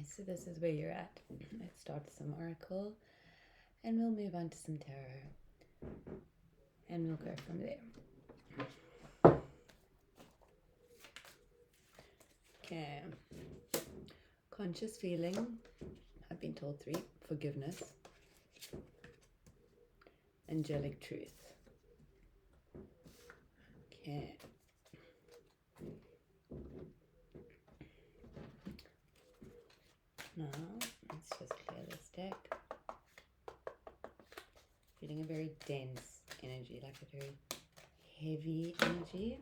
So this is where you're at. Let's start with some oracle, and we'll move on to some tarot, and we'll go from there. Okay. Conscious feeling. I've been told 3. Forgiveness. Angelic truth. Okay. Now, let's just clear this deck. Feeling a very dense energy, like a very heavy energy.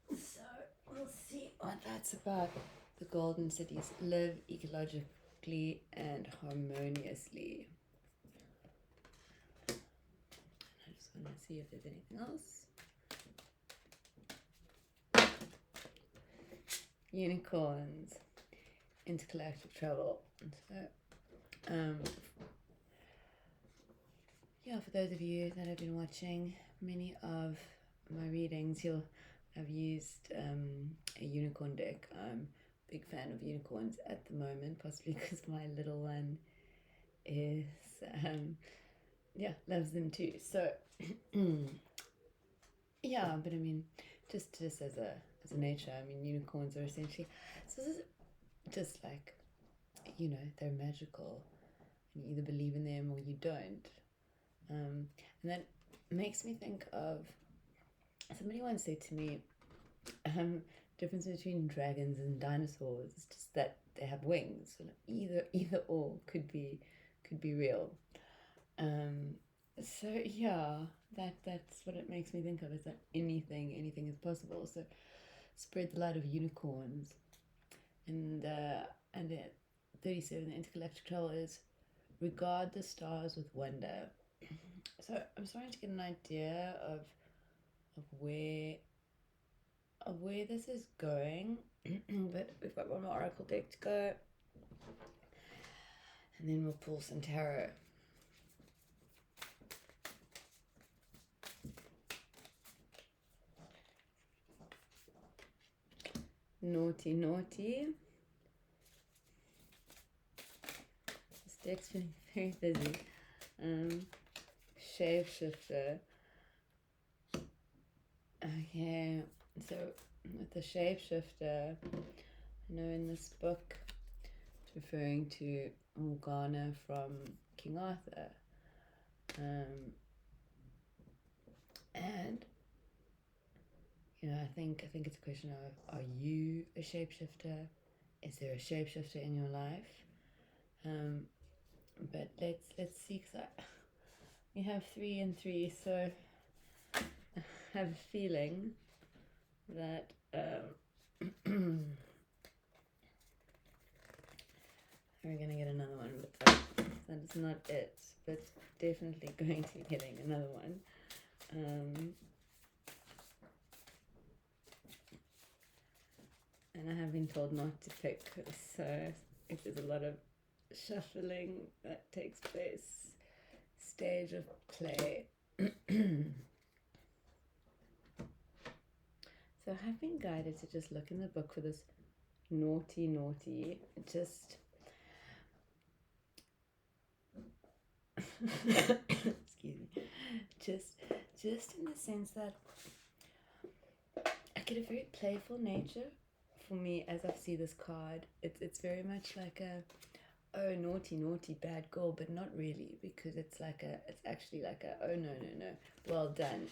So, we'll see what that's about. The golden cities live ecologically and harmoniously. I just want to see if there's anything else. Unicorns, intergalactic travel. So, yeah, for those of you that have been watching many of my readings, you'll have used a unicorn deck. I'm a big fan of unicorns at the moment, possibly because my little one is, loves them too. So, yeah, but I mean, just as a nature, I mean, unicorns are essentially, so this is just like, they're magical, and you either believe in them or you don't. And that makes me think of, somebody once said to me, difference between dragons and dinosaurs is just that they have wings. So either or could be real. So yeah, that's what it makes me think of, is that anything is possible. So spread the light of unicorns, and the 37, the intergalactic travel is regard the stars with wonder. So I'm starting to get an idea of where this is going. But we've got one more oracle deck to go, and then we'll pull some tarot. Naughty. This deck's feeling very busy. Shapeshifter. Okay, so with the shapeshifter, I know in this book it's referring to Morgana from King Arthur. And I think it's a question of, are you a shapeshifter? Is there a shapeshifter in your life? But let's see, because we have 3 and 3, so I have a feeling that we're gonna get another one, but that is not it. But definitely going to be getting another one. And I have been told not to pick, so if there's a lot of shuffling that takes place, stage of play. So I have been guided to just look in the book for this naughty, just excuse me, just in the sense that I get a very playful nature for me as I see this card. It's very much like a, oh, naughty bad girl, but not really, because it's actually like a, oh, no, well done.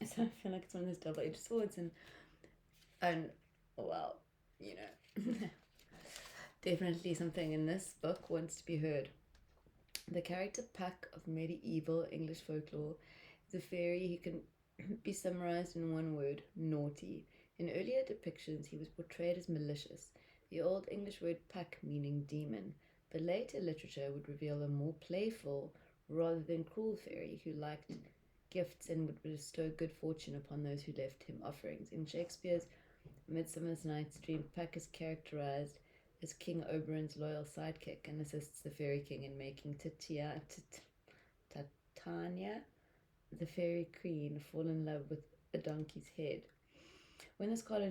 So I feel like it's one of those double-edged swords, and well, definitely something in this book wants to be heard. The character Puck of medieval English folklore is a fairy who can be summarized in one word: naughty. In earlier depictions, he was portrayed as malicious, the Old English word Puck meaning demon, but later literature would reveal a more playful rather than cruel fairy who liked gifts and would bestow good fortune upon those who left him offerings. In Shakespeare's Midsummer's Night's Dream, Puck is characterized as King Oberon's loyal sidekick and assists the Fairy King in making Titania, the Fairy Queen, fall in love with a donkey's head. When this card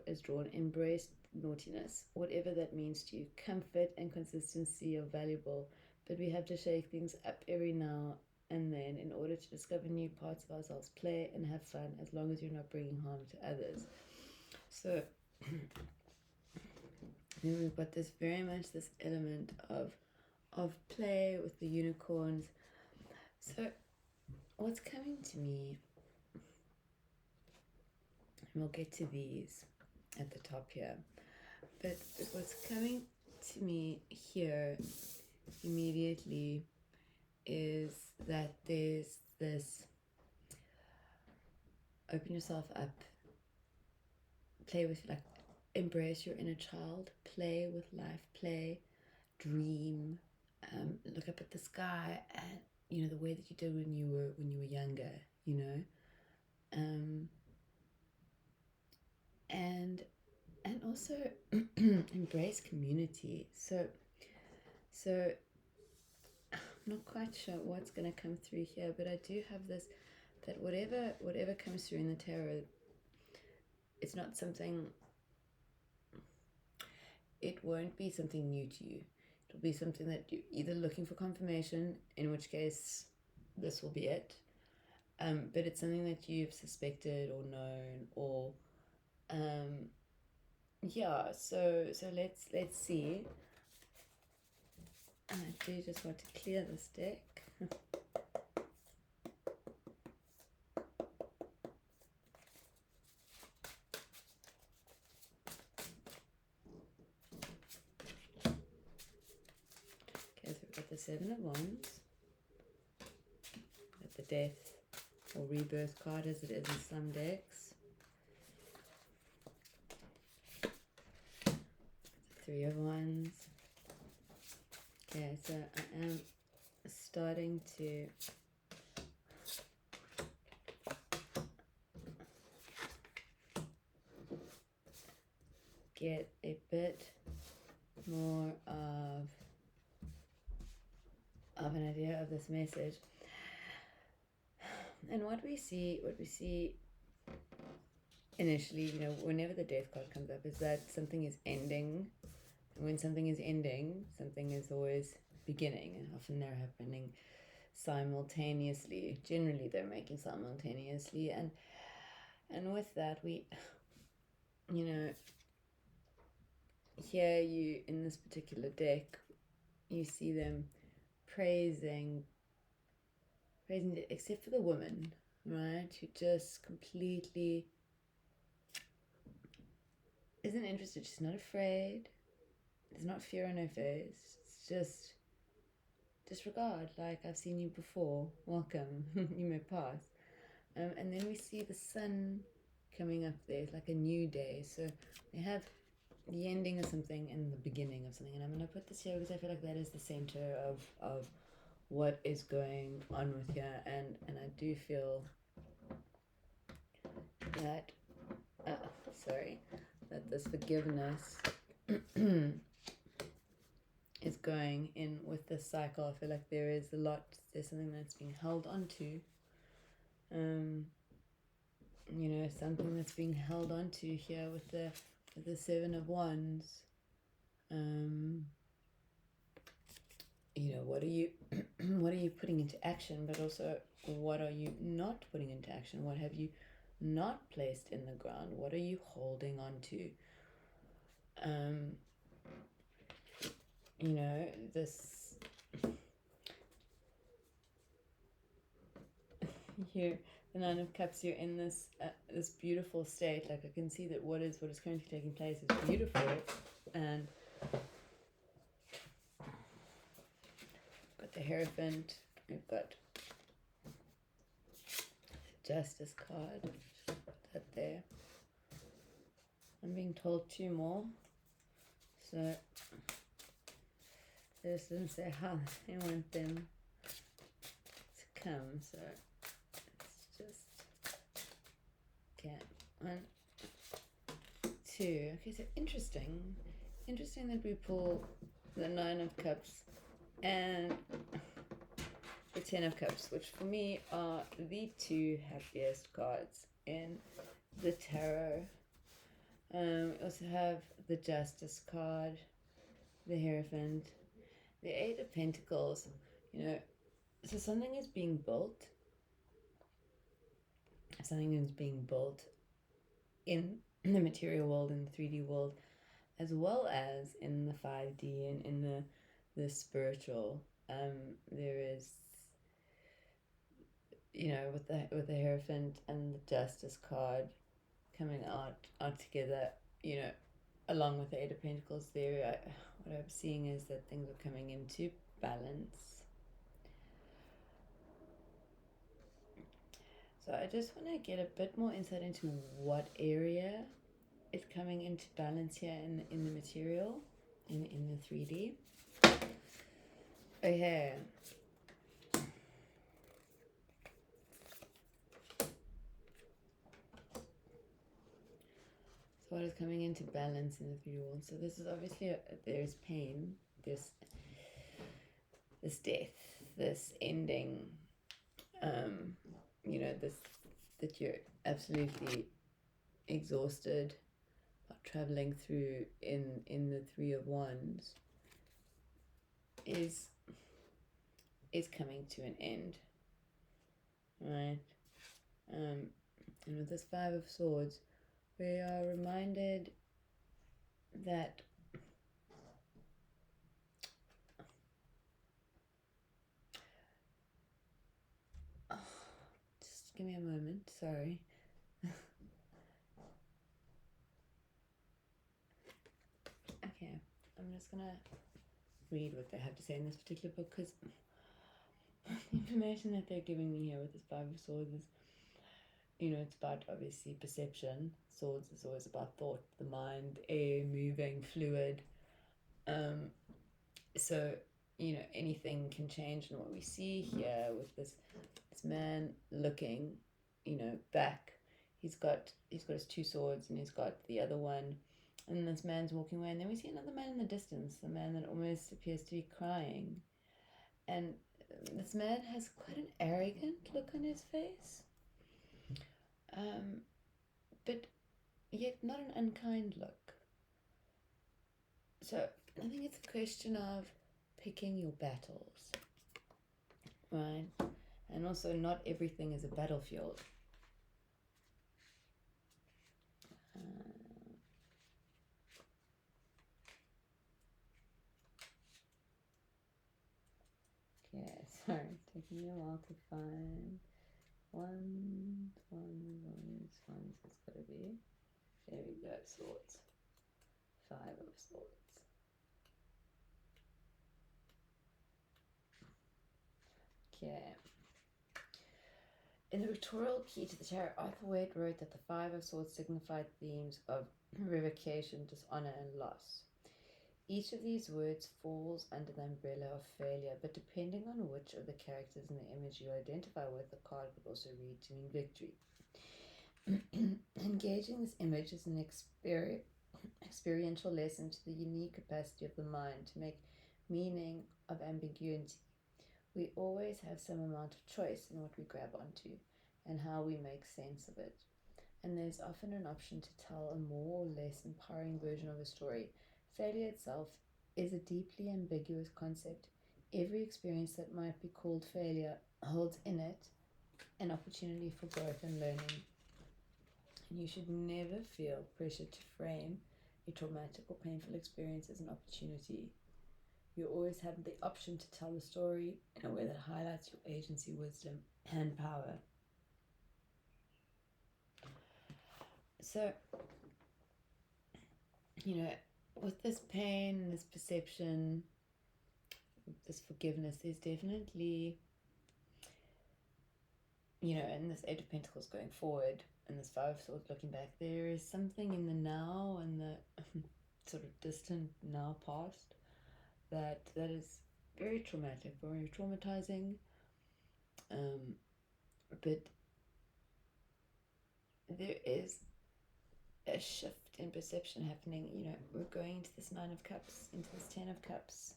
is drawn, embrace naughtiness, whatever that means to you. Comfort and consistency are valuable, but we have to shake things up every now and then in order to discover new parts of ourselves. Play and have fun as long as you're not bringing harm to others. So then we've got this very much this element of play with the unicorns. So what's coming to me, and we'll get to these at the top here, but what's coming to me here immediately is that there's this open yourself up, play with, like, embrace your inner child, play with life, play, dream, look up at the sky, and you know, the way that you did when you were younger, you know, and also embrace community. So I'm not quite sure what's going to come through here, but I do have this, that whatever comes through in the tarot, it's not something, it won't be something new to you. It'll be something that you're either looking for confirmation, in which case this will be it, but it's something that you've suspected or known, or yeah. So let's see. I do just want to clear this deck. Okay, so we've got the Seven of Wands, got the Death or Rebirth card, as it is in some decks. The Three of Wands. Okay, so I am starting to get a bit more of an idea of this message. And what we see initially, you know, whenever the Death card comes up, is that something is ending. And when something is ending, something is always beginning, and often they're happening simultaneously. Generally, they're making simultaneously, and with that, we, you know, here you in this particular deck, you see them praising, except for the woman, right? Who just completely isn't interested. She's not afraid. There's not fear on her face. It's just disregard. Like, I've seen you before. Welcome. You may pass. And then we see the sun coming up there. It's like a new day. So we have the ending of something and the beginning of something. And I'm going to put this here because I feel like that is the center of what is going on with here. And I do feel that, that this forgiveness is going in with this cycle. I feel like there's something that's being held onto, you know, something that's being held onto here with the Seven of Wands. You know, what are you putting into action, but also what are you not putting into action? What have you not placed in the ground? What are you holding on to? You know, this here, the Nine of Cups, you're in this this beautiful state. Like, I can see that what is currently taking place is beautiful, and got the Hierophant, we've got the Justice card, put that there. I'm being told two more, so this doesn't say how I want them to come, so it's just, okay, 1, 2. Okay, so interesting that we pull the Nine of Cups and the Ten of Cups, which for me are the two happiest cards in the tarot. We also have the Justice card, the Hierophant, the Eight of Pentacles. So something is being built. Something is being built in the material world, in the 3D world, as well as in the 5D and in the spiritual. There is, with the Hierophant and the Justice card coming out together, along with the Eight of Pentacles there, what I'm seeing is that things are coming into balance. So I just want to get a bit more insight into what area is coming into balance here in the material, in the 3D. Okay. So what is coming into balance in the 3D world? So this is obviously, there's pain, this death, this ending, this, that you're absolutely exhausted, traveling through in the Three of Wands is coming to an end, right? And with this Five of Swords, we are reminded that just give me a moment, sorry. Okay, I'm just gonna read what they have to say in this particular book, because the information that they're giving me here with this Five of Swords is, it's about obviously perception. Swords is always about thought, the mind, air, moving, fluid. So, anything can change. And what we see here with this man looking, back, he's got his two swords and he's got the other one. And this man's walking away, and then we see another man in the distance, the man that almost appears to be crying. And this man has quite an arrogant look on his face, but yet not an unkind look. So I think it's a question of picking your battles, right? And also, not everything is a battlefield. Okay, sorry, it's taking me a while to find wands. It's got to be. There we go, swords. Five of Swords. Okay. In the rhetorical key to the tarot, Arthur Wade wrote that the Five of Swords signified themes of revocation, dishonor, and loss. Each of these words falls under the umbrella of failure, but depending on which of the characters in the image you identify with, the card could also read to mean victory. Engaging this image is an experiential lesson to the unique capacity of the mind to make meaning of ambiguity. We always have some amount of choice in what we grab onto and how we make sense of it. And there's often an option to tell a more or less empowering version of a story. Failure itself is a deeply ambiguous concept. Every experience that might be called failure holds in it an opportunity for growth and learning. And you should never feel pressure to frame a traumatic or painful experience as an opportunity. You always have the option to tell the story in a way that highlights your agency, wisdom, and power. So, with this pain, this perception, this forgiveness, there's definitely, and this Eight of Pentacles going forward, and this Five of Swords looking back, there is something in the now and the sort of distant now past that is very traumatic, very traumatizing, but there is a shift in perception happening. We're going into this Nine of Cups, into this Ten of Cups.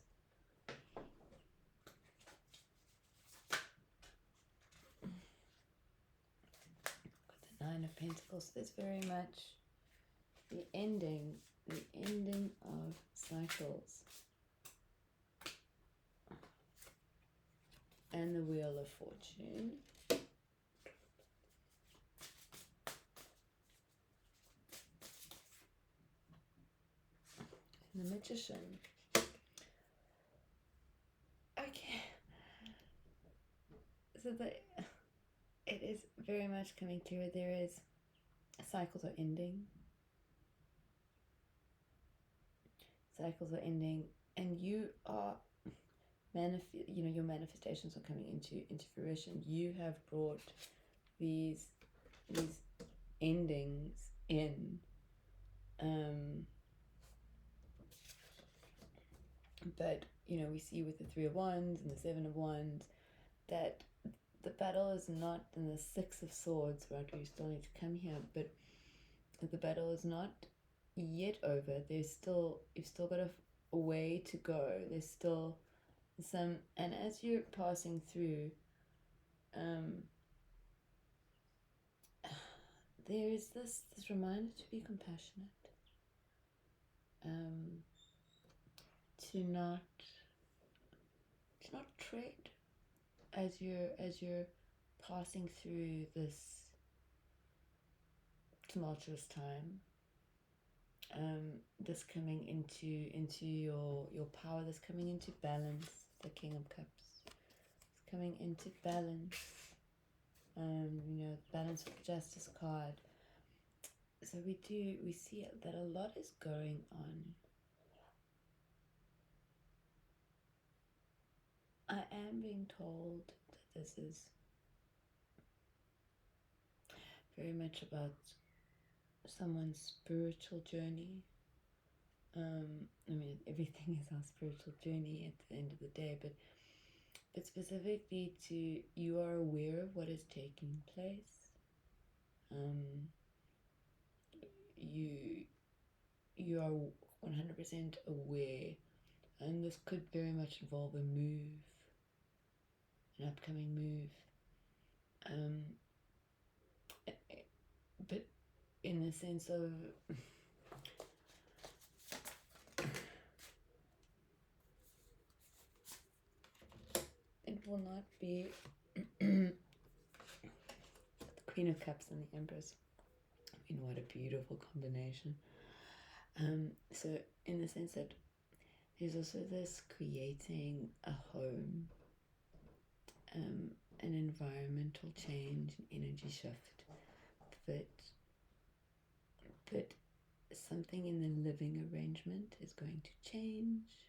Got the Nine of Pentacles. There's very much the ending of cycles, and the Wheel of Fortune. And the Magician. Okay. So it is very much coming through. There is cycles are ending. Cycles are ending, and you are your manifestations are coming into fruition. You have brought these endings in. But we see with the Three of Wands and the Seven of Wands that the battle is not in the Six of Swords, right? We still need to come here, but the battle is not yet over. You've still got a way to go. There's still some, and as you're passing through, there is this reminder to be compassionate, to not tread as you're passing through this tumultuous time. This coming into your power, this coming into balance. The King of Cups is coming into balance. Balance with the Justice card. So we see that a lot is going on. I am being told that this is very much about someone's spiritual journey. Everything is our spiritual journey at the end of the day, but specifically to, you are aware of what is taking place. You are 100% aware, and this could very much involve a move, an upcoming move. But in the sense of it will not be the Queen of Cups and the Empress. What a beautiful combination. So in the sense that there's also this creating a home, an environmental change, an energy shift, but something in the living arrangement is going to change.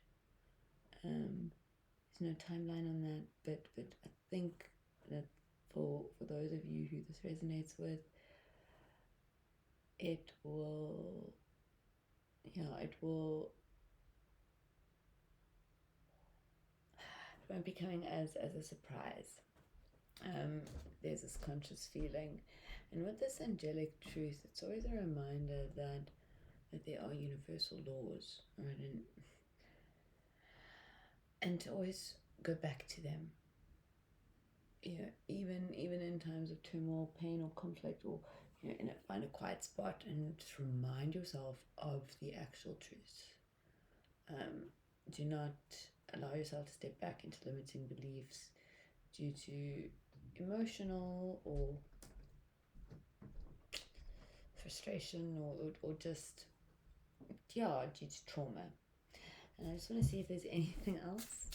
There's no timeline on that, but I think that for those of you who this resonates with, it won't be coming as a surprise. There's this conscious feeling, and with this angelic truth, it's always a reminder that there are universal laws, right? And to always go back to them. Even in times of turmoil, pain, or conflict, or find a quiet spot and just remind yourself of the actual truth. Do not allow yourself to step back into limiting beliefs due to emotional or frustration or just due to trauma. And I just want to see if there's anything else.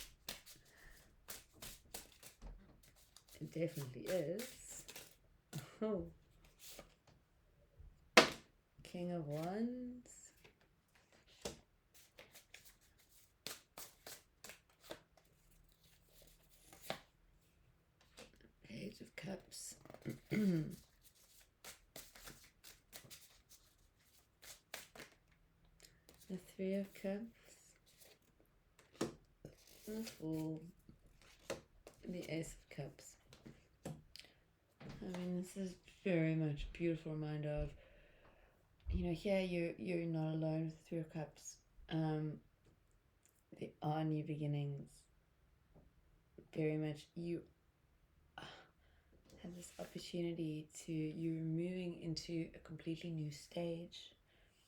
It definitely is. Oh. King of Wands. Page of Cups. The Three of Cups. The Fool. The Ace of Cups. This is very much a beautiful reminder of, here you're not alone with the Three of Cups. There are new beginnings. Very much you have this opportunity you're moving into a completely new stage.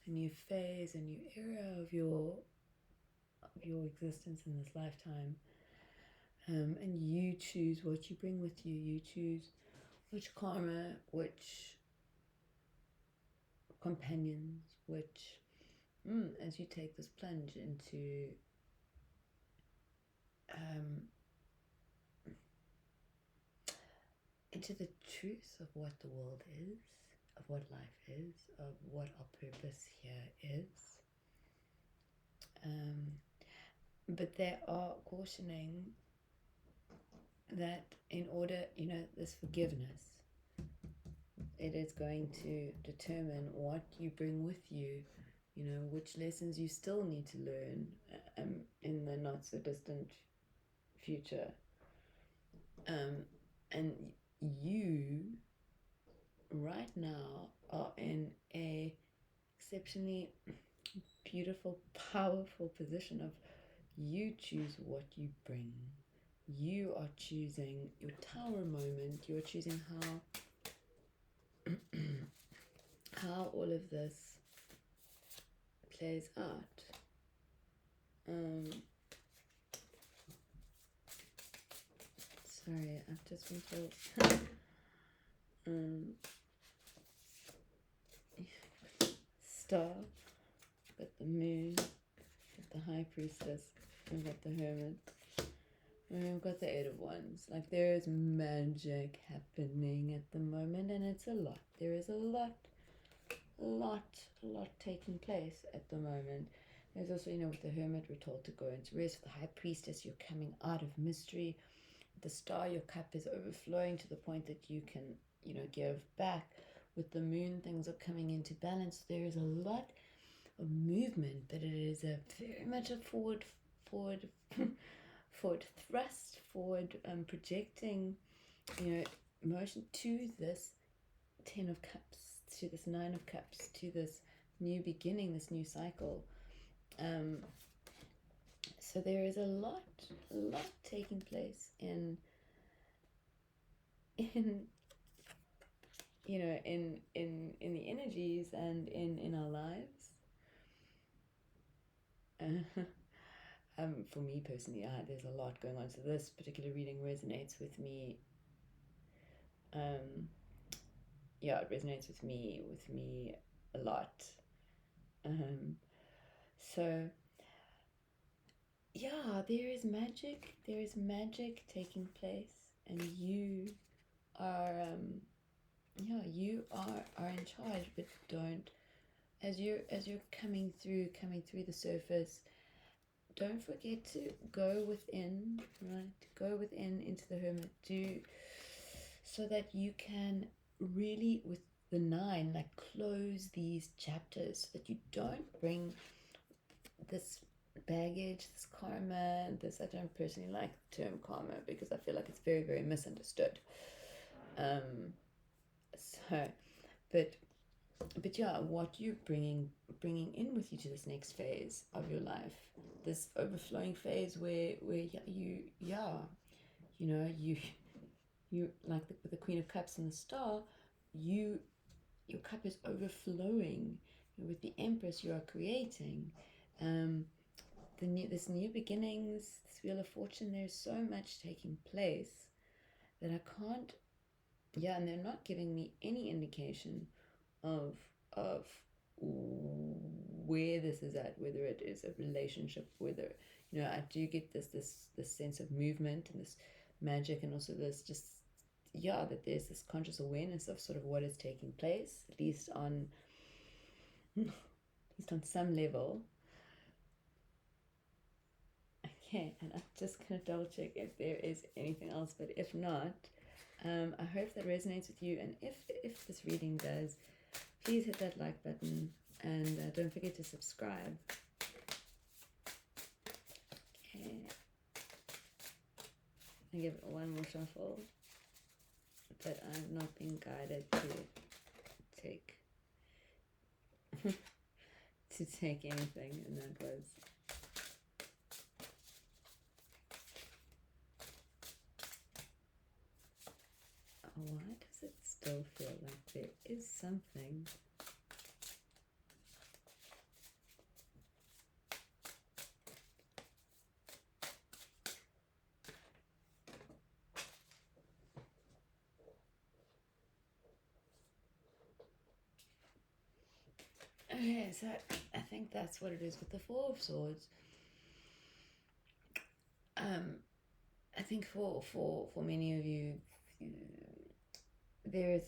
a new phase, a new era of your existence in this lifetime. And you choose what you bring with you. You choose which karma, which companions, which, as you take this plunge into the truth of what the world is, of what life is, of what our purpose here is. But they are cautioning that in order, this forgiveness, it is going to determine what you bring with you, which lessons you still need to learn in the not so distant future. And you right now are in a exceptionally beautiful, powerful position of you choose what you bring. You are choosing your tower moment. You are choosing how all of this plays out. Sorry, I've just been told. Star, got the moon, got the high priestess, we've got the hermit, and we've got the 8 of Wands. Like, there is magic happening at the moment, and it's a lot. There is a lot taking place at the moment. There's also, with the hermit, we're told to go into rest. With the high priestess, you're coming out of mystery. With the star, your cup is overflowing to the point that you can, give back. With the moon, things are coming into balance. There is a lot of movement, but it is very much a forward thrust, forward projecting, motion to this 10 of Cups, to this 9 of Cups, to this new beginning, this new cycle. So there is a lot taking place in the energies and in our lives. For me personally, there's a lot going on. So this particular reading resonates with me. It resonates with me a lot. So there is magic. There is magic taking place, and you are in charge. But don't, as you're coming through the surface, don't forget to go within, right? Go within into the hermit, so that you can really, with the 9, like, close these chapters, so that you don't bring this baggage, this karma, this. I don't personally like the term karma because I feel like it's very, very misunderstood. But what you're bringing in with you to this next phase of your life, this overflowing phase where you like with the Queen of Cups and the Star, your cup is overflowing. With the Empress, you are creating this new beginnings, this Wheel of Fortune. There's so much taking place that I can't. And they're not giving me any indication of where this is at, whether it is a relationship, whether I do get this sense of movement and this magic, and also this just that there's this conscious awareness of sort of what is taking place, at least on some level. Okay, and I'm just gonna double check if there is anything else, but if not, I hope that resonates with you, and if this reading does, please hit that like button, and don't forget to subscribe. Okay, I'll give it one more shuffle, but I've not been guided to take anything, and that was why does it still feel like there is something Okay, so I think that's what it is with the Four of Swords. I think for many of you, there is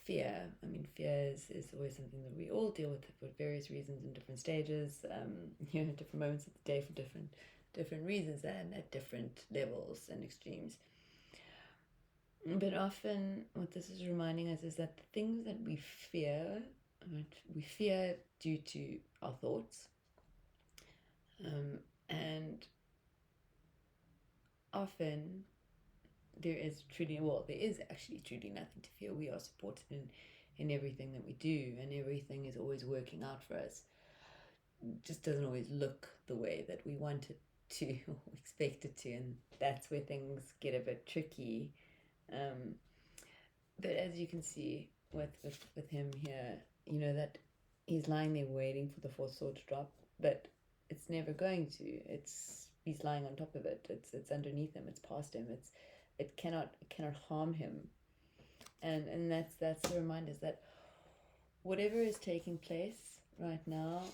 fear. I mean, fear is always something that we all deal with for various reasons in different stages, different moments of the day for different reasons and at different levels and extremes. But often, what this is reminding us is that the things that we fear due to our thoughts, and often there is actually truly nothing to fear. We are supported in everything that we do, and everything is always working out for us. It just doesn't always look the way that we want it to or expect it to, and that's where things get a bit tricky. But as you can see with him here, that he's lying there waiting for the fourth sword to drop, but it's never going to. He's lying on top of it. It's underneath him. It's past him. It cannot harm him. And that's the reminder, is that whatever is taking place right now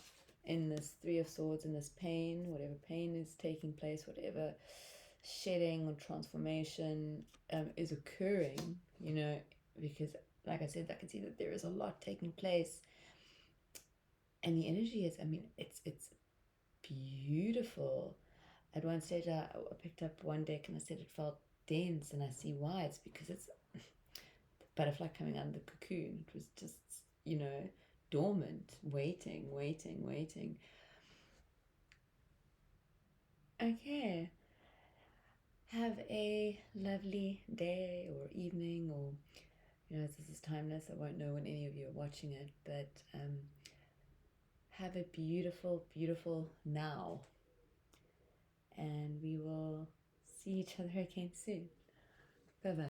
in this Three of Swords, in this pain, whatever pain is taking place, whatever shedding or transformation is occurring, because like I said, I can see that there is a lot taking place, and the energy is, it's beautiful. At one stage, I picked up one deck and I said it felt dense, and I see why. It's because it's the butterfly coming out of the cocoon. It was just, dormant, waiting. Okay. Have a lovely day or evening, or, this is timeless. I won't know when any of you are watching it, but have a beautiful, beautiful now. And we will see each other again soon. Bye-bye.